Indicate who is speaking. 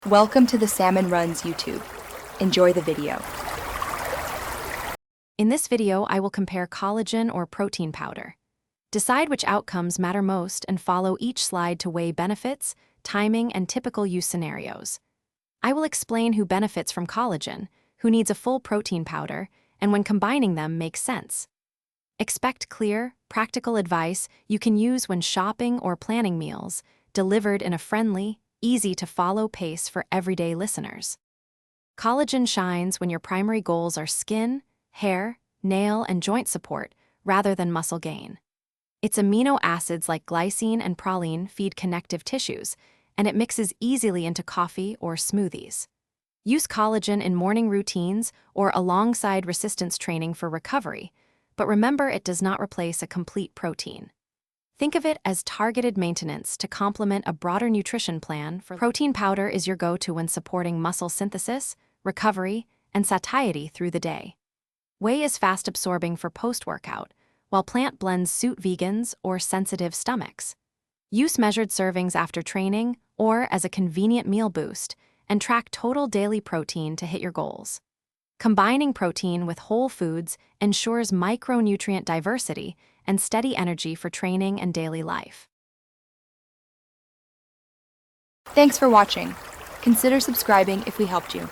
Speaker 1: Welcome to the Salmon Runs YouTube. Enjoy the video.
Speaker 2: In this video, I will compare collagen or protein powder. Decide which outcomes matter most and follow each slide to weigh benefits, timing, and typical use scenarios. I will explain who benefits from collagen, who needs a full protein powder, and when combining them makes sense. Expect clear, practical advice you can use when shopping or planning meals, delivered in a friendly, easy-to-follow pace for everyday listeners. Collagen shines when your primary goals are skin, hair, nail, and joint support rather than muscle gain. Its amino acids like glycine and proline feed connective tissues, and it mixes easily into coffee or smoothies. Use collagen in morning routines or alongside resistance training for recovery, but remember it does not replace a complete protein. Think of it as targeted maintenance to complement a broader nutrition plan. Protein powder is your go-to when supporting muscle synthesis, recovery, and satiety through the day. Whey is fast-absorbing for post-workout, while plant blends suit vegans or sensitive stomachs. Use measured servings after training or as a convenient meal boost, and track total daily protein to hit your goals. Combining protein with whole foods ensures micronutrient diversity and steady energy for training and daily life.
Speaker 1: Thanks for watching. Consider subscribing if we helped you.